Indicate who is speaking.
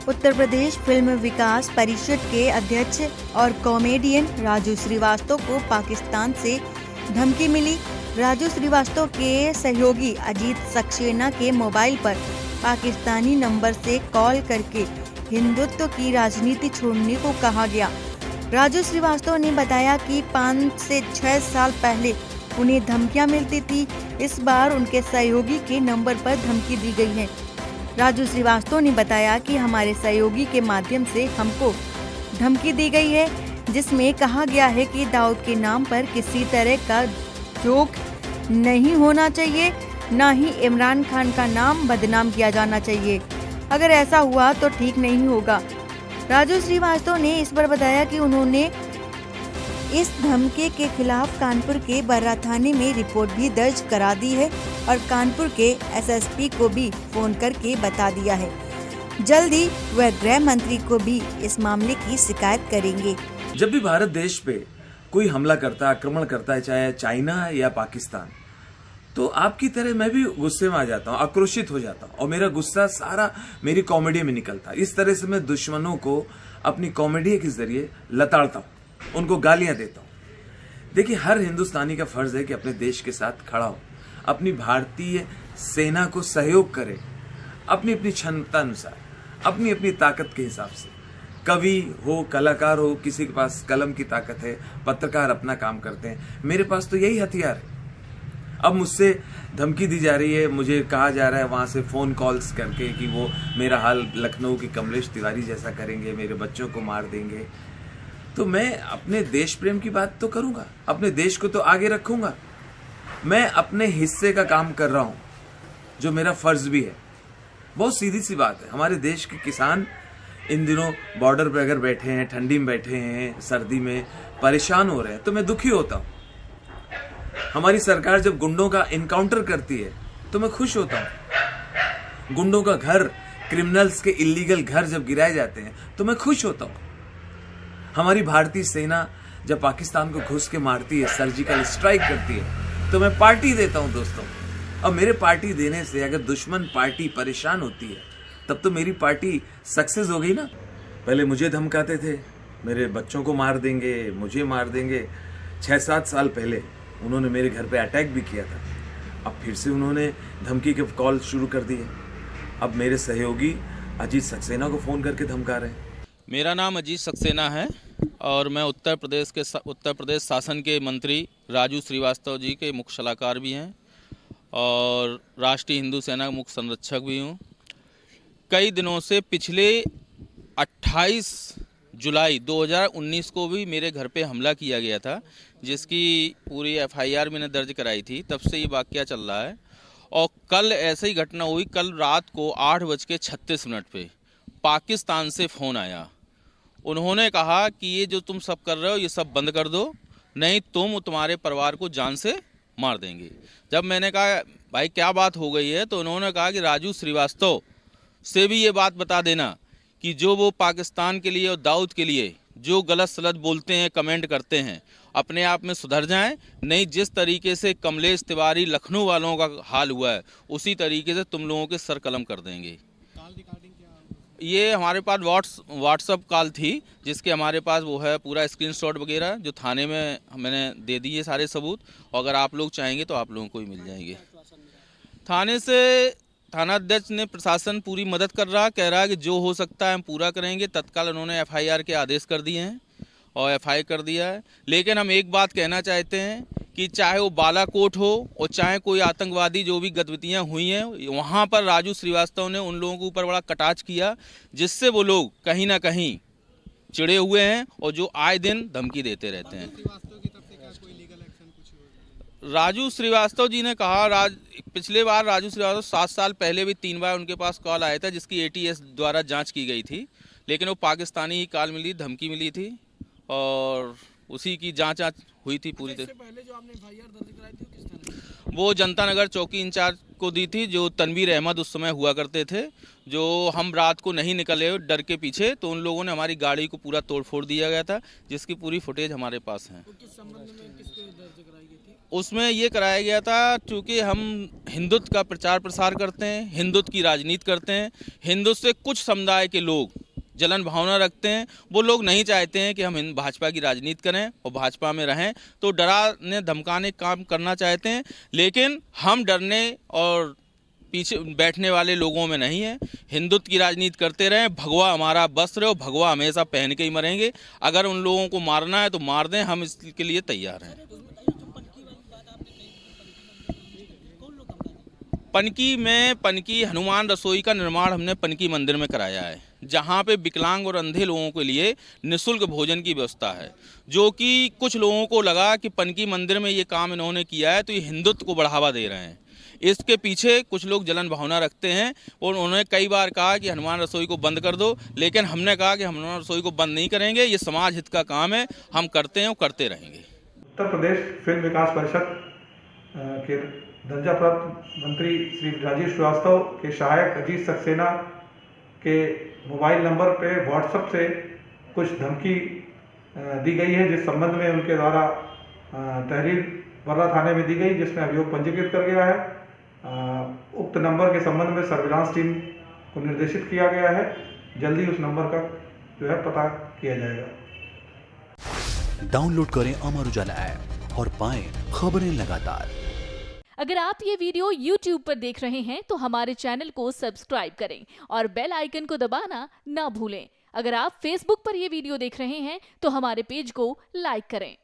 Speaker 1: Uttar Pradesh film विकास परिषद के अध्यक्ष और कॉमेडियन राजू श्रीवास्तव को पाकिस्तान से धमकी मिली। राजू श्रीवास्तव के सहयोगी अजीत सक्सेना के मोबाइल पर पाकिस्तानी नंबर से कॉल करके हिंदुत्व की राजनीति छोड़ने को कहा गया। राजू श्रीवास्तव ने बताया कि 5 से 6 साल पहले उन्हें धमकियां मिलती थी। इस बार उनके सहयोगी के नंबर पर धमकी दी गई है। राजू श्रीवास्तव ने बताया कि हमारे सहयोगी के माध्यम से हमको धमकी दी गई है, जिसमें कहा गया है कि दाऊद के नाम पर किसी तरह का जोक नहीं होना चाहिए, ना ही इमरान खान का नाम बदनाम किया जाना चाहिए। अगर ऐसा हुआ तो ठीक नहीं होगा। राजू श्रीवास्तव ने इस पर बताया कि उन्होंने इस धमकी के खिलाफ कानपुर के बर्रा थाने में रिपोर्ट भी दर्ज करा दी है और कानपुर के एसएसपी को भी फोन करके बता दिया है। जल्दी वह गृह मंत्री को भी इस मामले की शिकायत करेंगे।
Speaker 2: जब भी भारत देश पे कोई हमला करता है, आक्रमण करता है, चाहे चाइना या पाकिस्तान, तो आपकी तरह मैं भी गुस्से में आ जाता हूँ, आक्रोशित हो जाता हूँ और मेरा गुस्सा सारा मेरी कॉमेडी में निकलता है। इस तरह से मैं दुश्मनों को अपनी कॉमेडी के जरिए लताड़ता हूँ, उनको गालियां देता हूँ। देखिए, हर हिंदुस्तानी का फर्ज है कि अपने देश के साथ खड़ा हो, अपनी भारतीय सेना को सहयोग करे, अपनी अपनी क्षमता अनुसार, अपनी अपनी ताकत के हिसाब से। कवि हो, कलाकार हो, किसी के पास कलम की ताकत है, पत्रकार अपना काम करते हैं। मेरे पास तो यही हथियार है। अब मुझसे धमकी दी जा रही है, मुझे कहा जा रहा है वहां से फोन कॉल्स करके कि वो मेरा हाल लखनऊ की कमलेश तिवारी जैसा करेंगे, मेरे बच्चों को मार देंगे। तो मैं अपने देश प्रेम की बात तो करूंगा, अपने देश को तो आगे रखूंगा। मैं अपने हिस्से का काम कर रहा हूं, जो मेरा फर्ज भी है। बहुत सीधी सी बात है, हमारे देश के किसान इन दिनों बॉर्डर पर अगर बैठे हैं, ठंडी में बैठे हैं, सर्दी में परेशान हो रहे हैं, तो मैं दुखी होता हूं। हमारी सरकार जब गुंडों का इनकाउंटर करती है तो मैं खुश होता हूं। गुंडों का घर, क्रिमिनल्स के इलीगल घर जब गिराए जाते हैं तो मैं खुश होता हूं। हमारी भारतीय सेना जब पाकिस्तान को घुस के मारती है, सर्जिकल स्ट्राइक करती है, तो मैं पार्टी देता हूं दोस्तों। अब मेरे पार्टी देने से अगर दुश्मन पार्टी परेशान होती है, तब तो मेरी पार्टी सक्सेस हो गई ना। पहले मुझे धमकाते थे, मेरे बच्चों को मार देंगे, मुझे मार देंगे। 6-7 साल पहले उन्होंने मेरे घर पे अटैक भी किया था। अब फिर से उन्होंने धमकी के कॉल शुरू कर दी है। अब मेरे सहयोगी अजीत सक्सेना को फ़ोन करके धमका रहे हैं।
Speaker 3: मेरा नाम अजीत सक्सेना है और मैं उत्तर प्रदेश शासन के मंत्री राजू श्रीवास्तव जी के मुख्य सलाहकार भी हैं और राष्ट्रीय हिंदू सेना का मुख्य संरक्षक भी हूँ। कई दिनों से पिछले 28 जुलाई 2019 को भी मेरे घर पे हमला किया गया था, जिसकी पूरी एफआईआर मैंने दर्ज कराई थी। तब से ये वाकया चल रहा है और कल ऐसे ही घटना हुई। कल रात को 8:36 पे पाकिस्तान से फ़ोन आया। उन्होंने कहा कि ये जो तुम सब कर रहे हो ये सब बंद कर दो, नहीं तुम्हारे परिवार को जान से मार देंगे। जब मैंने कहा भाई क्या बात हो गई है, तो उन्होंने कहा कि राजू श्रीवास्तव से भी ये बात बता देना कि जो वो पाकिस्तान के लिए और दाऊद के लिए जो गलत सलत बोलते हैं, कमेंट करते हैं, अपने आप में सुधर जाएं, नहीं जिस तरीके से कमलेश तिवारी लखनऊ वालों का हाल हुआ है उसी तरीके से तुम लोगों के सर कलम कर देंगे। ये हमारे पास व्हाट्सअप कॉल थी, जिसके हमारे पास वो है पूरा स्क्रीनशॉट वगैरह, जो थाने में मैंने दे दिए सारे सबूत, और अगर आप लोग चाहेंगे तो आप लोगों को ही मिल जाएंगे। थाने से थानाध्यक्ष ने प्रशासन पूरी मदद कर रहा, कह रहा है कि जो हो सकता है हम पूरा करेंगे। तत्काल उन्होंने एफआईआर के आदेश कर दिए हैं और एफआईआर कर दिया है। लेकिन हम एक बात कहना चाहते हैं कि चाहे वो बालाकोट हो और चाहे कोई आतंकवादी जो भी गतिविधियां हुई हैं, वहाँ पर राजू श्रीवास्तव ने उन लोगों के ऊपर बड़ा कटाक्ष किया, जिससे वो लोग कहीं ना कहीं चिड़े हुए हैं और जो आए दिन धमकी देते रहते हैं। राजू श्रीवास्तव जी ने कहा, पिछले बार राजू श्रीवास्तव 7 साल पहले भी 3 बार उनके पास कॉल आया था, जिसकी एटीएस द्वारा जांच की गई थी, लेकिन वो पाकिस्तानी ही कॉल मिली, धमकी मिली थी और उसी की जांच हुई थी पूरी तरह। पहले जो आपने एफआईआर दर्ज कराई थी किस थाने? वो जनता नगर चौकी इंचार्ज को दी थी, जो तनवीर अहमद उस समय हुआ करते थे। जो हम रात को नहीं निकले डर के पीछे, तो उन लोगों ने हमारी गाड़ी को पूरा तोड़फोड़ दिया गया था, जिसकी पूरी फुटेज हमारे पास है। तो किस संबंध में किस पे दर्ज कराई गई थी? उसमें ये कराया गया था, चूँकि हम हिंदुत्व का प्रचार प्रसार करते हैं, हिंदुत्व की राजनीति करते हैं, हिंदुत्व से कुछ समुदाय के लोग जलन भावना रखते हैं, वो लोग नहीं चाहते हैं कि हम भाजपा की राजनीति करें और भाजपा में रहें, तो डराने धमकाने काम करना चाहते हैं। लेकिन हम डरने और पीछे बैठने वाले लोगों में नहीं है। हिंदुत्व की राजनीति करते रहें, भगवा हमारा वस्त्र है और भगवा हमेशा पहन के ही मरेंगे। अगर उन लोगों को मारना है तो मार दें, हम इसके लिए तैयार हैं। पनकी हनुमान रसोई का निर्माण हमने पनकी मंदिर में कराया है, जहाँ पे विकलांग और अंधे लोगों के लिए निःशुल्क भोजन की व्यवस्था है। जो कि कुछ लोगों को लगा कि पनकी मंदिर में ये काम इन्होंने किया है तो ये हिंदुत्व को बढ़ावा दे रहे हैं। इसके पीछे कुछ लोग जलन भावना रखते हैं और उन्होंने कई बार कहा कि हनुमान रसोई को बंद कर दो, लेकिन हमने कहा कि हनुमान रसोई को बंद नहीं करेंगे, ये समाज हित का काम है, हम करते हैं और करते रहेंगे।
Speaker 4: उत्तर प्रदेश फिल्म विकास परिषद के दर्जा प्राप्त मंत्री श्री राजीव श्रीवास्तव के सहायक अजीत सक्सेना के मोबाइल नंबर पे व्हाट्सएप से कुछ धमकी दी गई है, जिस संबंध में उनके द्वारा तहरीर वर्रा थाने में दी गई, जिसमें अभियोग पंजीकृत कर गया है। उक्त नंबर के संबंध में सर्विलांस टीम को निर्देशित किया गया है। जल्दी उस नंबर का जो है पता किया जाएगा।
Speaker 5: डाउनलोड करें अमर उजाला ऐप और पाएं खबरें लगातार।
Speaker 6: अगर आप ये वीडियो YouTube पर देख रहे हैं तो हमारे चैनल को सब्सक्राइब करें और बेल आइकन को दबाना ना भूलें। अगर आप Facebook पर ये वीडियो देख रहे हैं तो हमारे पेज को लाइक करें।